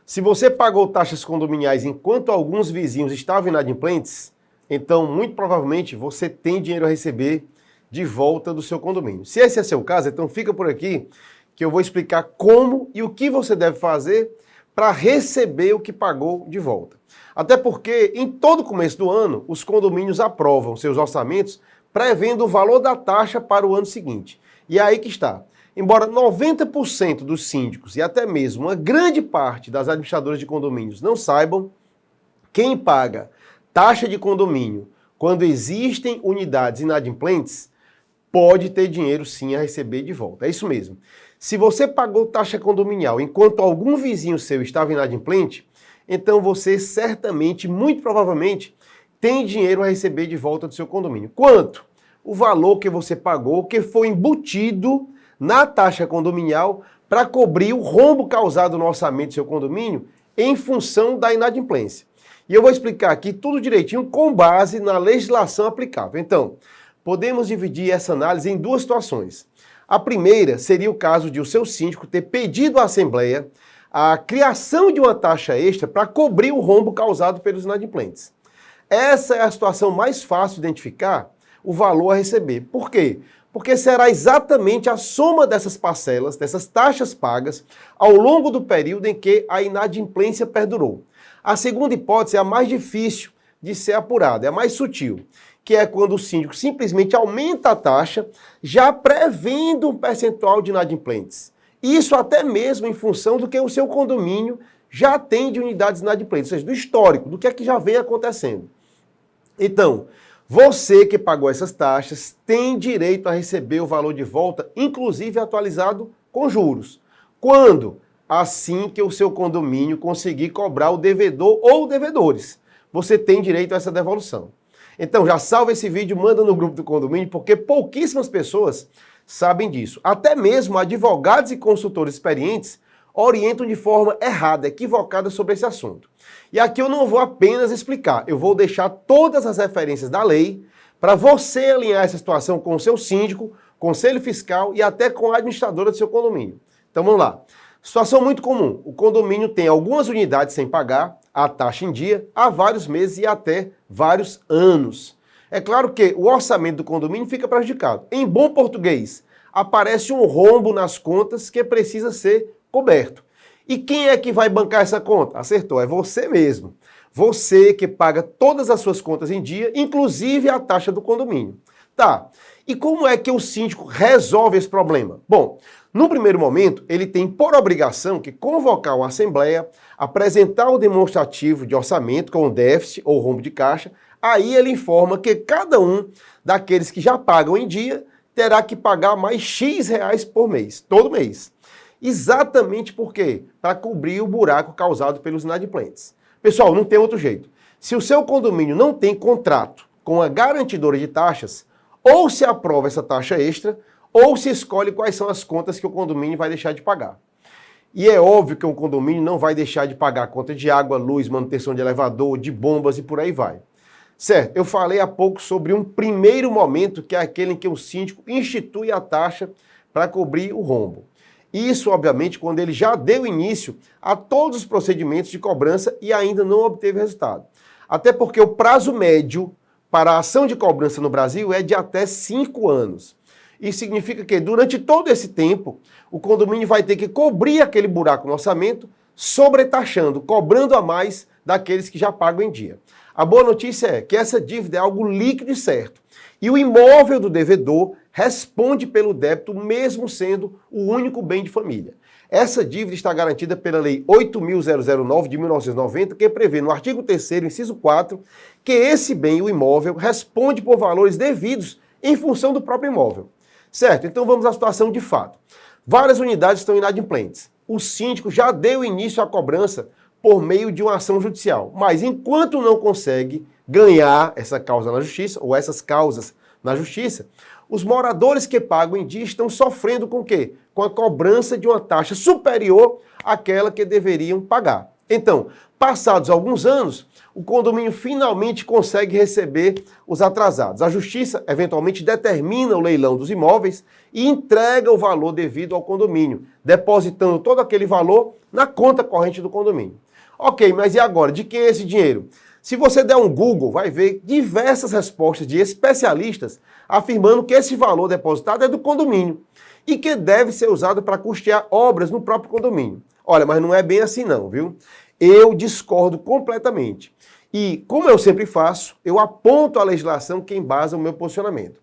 Se você pagou taxas condominiais enquanto alguns vizinhos estavam inadimplentes, então muito provavelmente você tem dinheiro a receber de volta do seu condomínio. Se esse é seu caso, então fica por aqui que eu vou explicar como e o que você deve fazer para receber o que pagou de volta. Até porque em todo começo do ano, os condomínios aprovam seus orçamentos prevendo o valor da taxa para o ano seguinte. E é aí que está. Embora 90% dos síndicos e até mesmo uma grande parte das administradoras de condomínios não saibam, quem paga taxa de condomínio quando existem unidades inadimplentes pode ter dinheiro sim a receber de volta. É isso mesmo. Se você pagou taxa condominial enquanto algum vizinho seu estava inadimplente, então você certamente, muito provavelmente, tem dinheiro a receber de volta do seu condomínio. Quanto? O valor que você pagou, que foi embutido na taxa condominial para cobrir o rombo causado no orçamento do seu condomínio em função da inadimplência. E eu vou explicar aqui tudo direitinho com base na legislação aplicável. Então, podemos dividir essa análise em duas situações. A primeira seria o caso de o seu síndico ter pedido à Assembleia a criação de uma taxa extra para cobrir o rombo causado pelos inadimplentes. Essa é a situação mais fácil de identificar o valor a receber. Por quê? Porque será exatamente a soma dessas parcelas, dessas taxas pagas, ao longo do período em que a inadimplência perdurou. A segunda hipótese é a mais difícil de ser apurada, é a mais sutil, que é quando o síndico simplesmente aumenta a taxa, já prevendo um percentual de inadimplentes. Isso até mesmo em função do que o seu condomínio já tem de unidades inadimplentes, ou seja, do histórico, do que é que já vem acontecendo. Então, você que pagou essas taxas tem direito a receber o valor de volta, inclusive atualizado com juros. Quando? Assim que o seu condomínio conseguir cobrar o devedor ou devedores. Você tem direito a essa devolução. Então já salva esse vídeo, manda no grupo do condomínio, porque pouquíssimas pessoas sabem disso. Até mesmo advogados e consultores experientes orientam de forma errada, equivocada sobre esse assunto. E aqui eu não vou apenas explicar, eu vou deixar todas as referências da lei para você alinhar essa situação com o seu síndico, conselho fiscal e até com a administradora do seu condomínio. Então vamos lá. Situação muito comum, o condomínio tem algumas unidades sem pagar a taxa em dia há vários meses e até vários anos. É claro que o orçamento do condomínio fica prejudicado. Em bom português, aparece um rombo nas contas que precisa ser coberto. E quem é que vai bancar essa conta? Acertou, é você mesmo. Você que paga todas as suas contas em dia, inclusive a taxa do condomínio. Tá, e como é que o síndico resolve esse problema? Bom, no primeiro momento, ele tem por obrigação que convocar uma assembleia, apresentar o demonstrativo de orçamento com o déficit ou rombo de caixa, aí ele informa que cada um daqueles que já pagam em dia terá que pagar mais X reais por mês, todo mês. Exatamente por quê? Para cobrir o buraco causado pelos inadimplentes. Pessoal, não tem outro jeito. Se o seu condomínio não tem contrato com a garantidora de taxas, ou se aprova essa taxa extra, ou se escolhe quais são as contas que o condomínio vai deixar de pagar. E é óbvio que um condomínio não vai deixar de pagar a conta de água, luz, manutenção de elevador, de bombas e por aí vai. Certo, eu falei há pouco sobre um primeiro momento, que é aquele em que o síndico institui a taxa para cobrir o rombo. Isso, obviamente, quando ele já deu início a todos os procedimentos de cobrança e ainda não obteve resultado. Até porque o prazo médio para a ação de cobrança no Brasil é de até 5 anos. Isso significa que durante todo esse tempo, o condomínio vai ter que cobrir aquele buraco no orçamento, sobretaxando, cobrando a mais daqueles que já pagam em dia. A boa notícia é que essa dívida é algo líquido e certo. E o imóvel do devedor responde pelo débito, mesmo sendo o único bem de família. Essa dívida está garantida pela Lei 8.009 de 1990, que prevê no artigo 3º, inciso 4, que esse bem, o imóvel, responde por valores devidos em função do próprio imóvel. Certo? Então vamos à situação de fato. Várias unidades estão inadimplentes. O síndico já deu início à cobrança por meio de uma ação judicial, mas enquanto não consegue ganhar essa causa na justiça, ou essas causas na justiça, os moradores que pagam em dia estão sofrendo com o quê? Com a cobrança de uma taxa superior àquela que deveriam pagar. Então, passados alguns anos, o condomínio finalmente consegue receber os atrasados. A justiça, eventualmente, determina o leilão dos imóveis e entrega o valor devido ao condomínio, depositando todo aquele valor na conta corrente do condomínio. Ok, mas e agora? De quem é esse dinheiro? Se você der um Google, vai ver diversas respostas de especialistas afirmando que esse valor depositado é do condomínio e que deve ser usado para custear obras no próprio condomínio. Olha, mas não é bem assim não, viu? Eu discordo completamente. E, como eu sempre faço, eu aponto a legislação que embasa o meu posicionamento.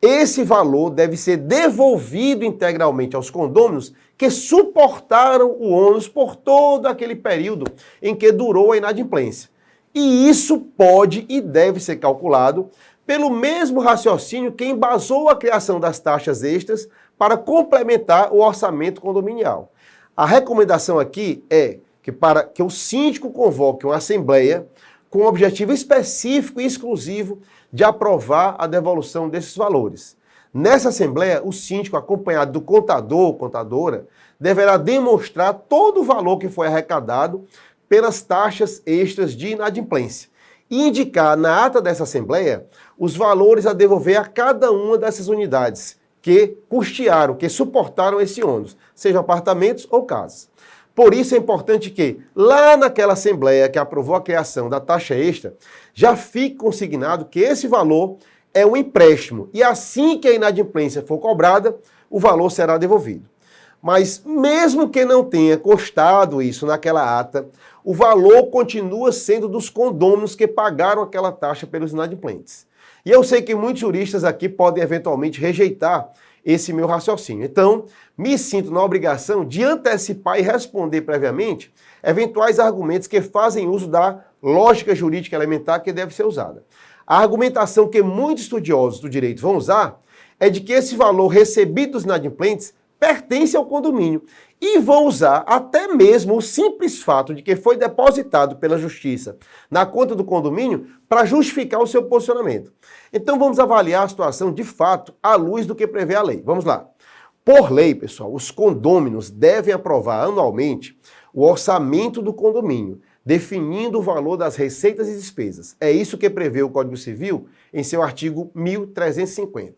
Esse valor deve ser devolvido integralmente aos condôminos que suportaram o ônus por todo aquele período em que durou a inadimplência. E isso pode e deve ser calculado pelo mesmo raciocínio que embasou a criação das taxas extras para complementar o orçamento condominial. A recomendação aqui é que para que o síndico convoque uma assembleia com o objetivo específico e exclusivo de aprovar a devolução desses valores. Nessa assembleia, o síndico, acompanhado do contador ou contadora, deverá demonstrar todo o valor que foi arrecadado pelas taxas extras de inadimplência e indicar na ata dessa assembleia os valores a devolver a cada uma dessas unidades que custearam, que suportaram esse ônus, sejam apartamentos ou casas. Por isso é importante que, lá naquela assembleia que aprovou a criação da taxa extra, já fique consignado que esse valor é um empréstimo e assim que a inadimplência for cobrada, o valor será devolvido. Mas mesmo que não tenha constado isso naquela ata, o valor continua sendo dos condôminos que pagaram aquela taxa pelos inadimplentes. E eu sei que muitos juristas aqui podem eventualmente rejeitar esse meu raciocínio. Então, me sinto na obrigação de antecipar e responder previamente eventuais argumentos que fazem uso da lógica jurídica elementar que deve ser usada. A argumentação que muitos estudiosos do direito vão usar é de que esse valor recebido dos inadimplentes pertence ao condomínio e vão usar até mesmo o simples fato de que foi depositado pela justiça na conta do condomínio para justificar o seu posicionamento. Então vamos avaliar a situação de fato à luz do que prevê a lei. Vamos lá. Por lei, pessoal, os condôminos devem aprovar anualmente o orçamento do condomínio, definindo o valor das receitas e despesas. É isso que prevê o Código Civil em seu artigo 1350.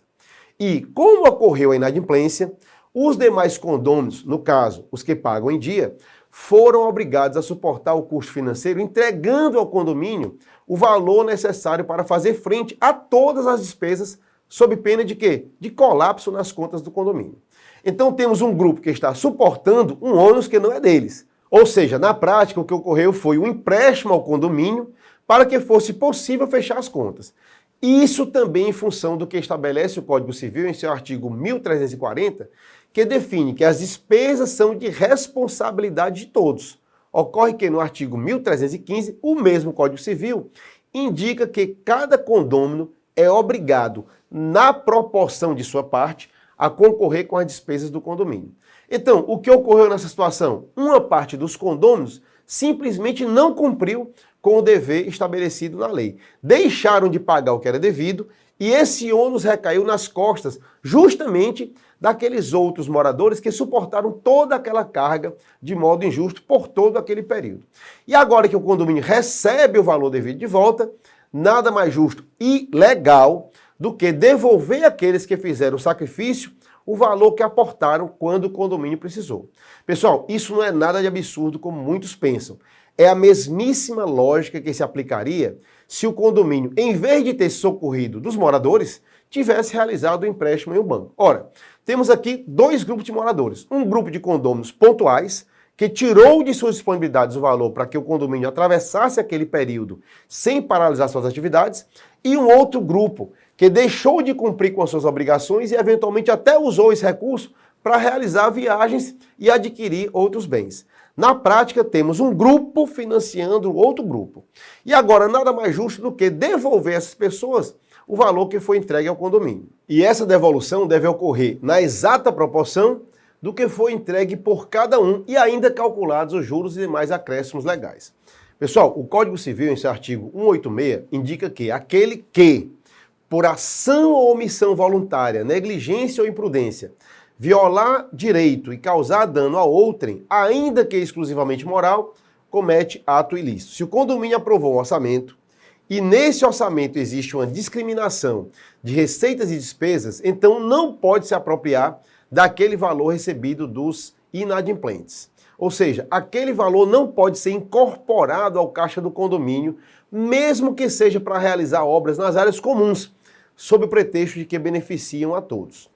E como ocorreu a inadimplência, os demais condôminos, no caso, os que pagam em dia, foram obrigados a suportar o custo financeiro, entregando ao condomínio o valor necessário para fazer frente a todas as despesas, sob pena de quê? De colapso nas contas do condomínio. Então temos um grupo que está suportando um ônus que não é deles. Ou seja, na prática, o que ocorreu foi um empréstimo ao condomínio para que fosse possível fechar as contas. Isso também em função do que estabelece o Código Civil em seu artigo 1340, que define que as despesas são de responsabilidade de todos. Ocorre que no artigo 1315, o mesmo Código Civil indica que cada condômino é obrigado, na proporção de sua parte, a concorrer com as despesas do condomínio. Então, o que ocorreu nessa situação? Uma parte dos condôminos simplesmente não cumpriu com o dever estabelecido na lei. Deixaram de pagar o que era devido e esse ônus recaiu nas costas justamente daqueles outros moradores que suportaram toda aquela carga de modo injusto por todo aquele período. E agora que o condomínio recebe o valor devido de volta, nada mais justo e legal do que devolver àqueles que fizeram o sacrifício o valor que aportaram quando o condomínio precisou. Pessoal, isso não é nada de absurdo como muitos pensam. É a mesmíssima lógica que se aplicaria se o condomínio, em vez de ter socorrido dos moradores, tivesse realizado o empréstimo em um banco. Ora, temos aqui dois grupos de moradores. Um grupo de condôminos pontuais, que tirou de suas disponibilidades o valor para que o condomínio atravessasse aquele período sem paralisar suas atividades, e um outro grupo que deixou de cumprir com as suas obrigações e eventualmente até usou esse recurso para realizar viagens e adquirir outros bens. Na prática, temos um grupo financiando outro grupo. E agora, nada mais justo do que devolver a essas pessoas o valor que foi entregue ao condomínio. E essa devolução deve ocorrer na exata proporção do que foi entregue por cada um e ainda calculados os juros e demais acréscimos legais. Pessoal, o Código Civil, em seu artigo 186, indica que aquele que, por ação ou omissão voluntária, negligência ou imprudência, violar direito e causar dano a outrem, ainda que exclusivamente moral, comete ato ilícito. Se o condomínio aprovou um orçamento e nesse orçamento existe uma discriminação de receitas e despesas, então não pode se apropriar daquele valor recebido dos inadimplentes. Ou seja, aquele valor não pode ser incorporado ao caixa do condomínio, mesmo que seja para realizar obras nas áreas comuns, sob o pretexto de que beneficiam a todos.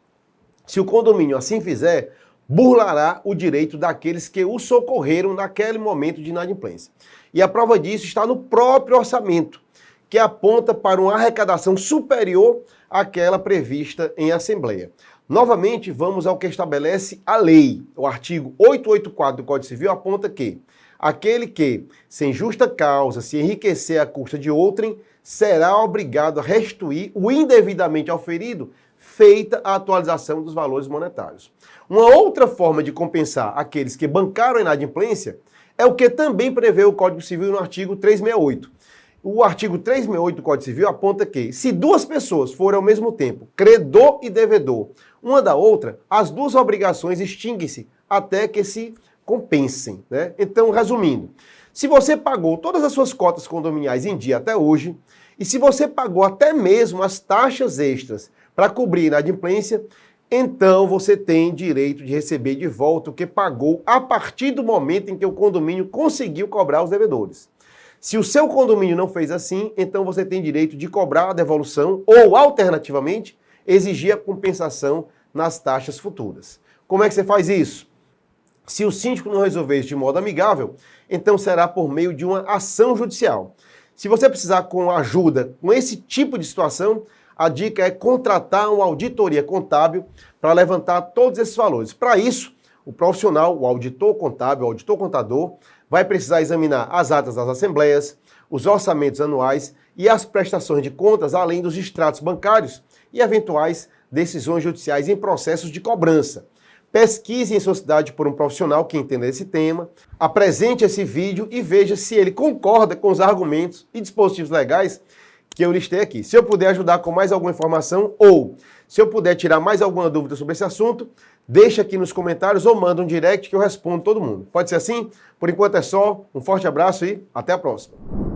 Se o condomínio assim fizer, burlará o direito daqueles que o socorreram naquele momento de inadimplência. E a prova disso está no próprio orçamento, que aponta para uma arrecadação superior àquela prevista em Assembleia. Novamente, vamos ao que estabelece a lei. O artigo 884 do Código Civil aponta que aquele que, sem justa causa, se enriquecer à custa de outrem, será obrigado a restituir o indevidamente auferido, feita a atualização dos valores monetários. Uma outra forma de compensar aqueles que bancaram a inadimplência é o que também prevê o Código Civil no artigo 368. O artigo 368 do Código Civil aponta que, se duas pessoas forem ao mesmo tempo credor e devedor, uma da outra, as duas obrigações extinguem-se até que se compensem, né? Então, resumindo, se você pagou todas as suas cotas condominiais em dia até hoje, e se você pagou até mesmo as taxas extras para cobrir a inadimplência, então você tem direito de receber de volta o que pagou a partir do momento em que o condomínio conseguiu cobrar os devedores. Se o seu condomínio não fez assim, então você tem direito de cobrar a devolução ou, alternativamente, exigir a compensação nas taxas futuras. Como é que você faz isso? Se o síndico não resolver isso de modo amigável, então será por meio de uma ação judicial. Se você precisar com ajuda com esse tipo de situação, a dica é contratar uma auditoria contábil para levantar todos esses valores. Para isso, o profissional, o auditor contábil, o auditor contador, vai precisar examinar as atas das assembleias, os orçamentos anuais e as prestações de contas, além dos extratos bancários e eventuais decisões judiciais em processos de cobrança. Pesquise em sua cidade por um profissional que entenda esse tema, apresente esse vídeo e veja se ele concorda com os argumentos e dispositivos legais que eu listei aqui. Se eu puder ajudar com mais alguma informação ou se eu puder tirar mais alguma dúvida sobre esse assunto, deixa aqui nos comentários ou manda um direct que eu respondo todo mundo. Pode ser assim? Por enquanto é só. Um forte abraço e até a próxima.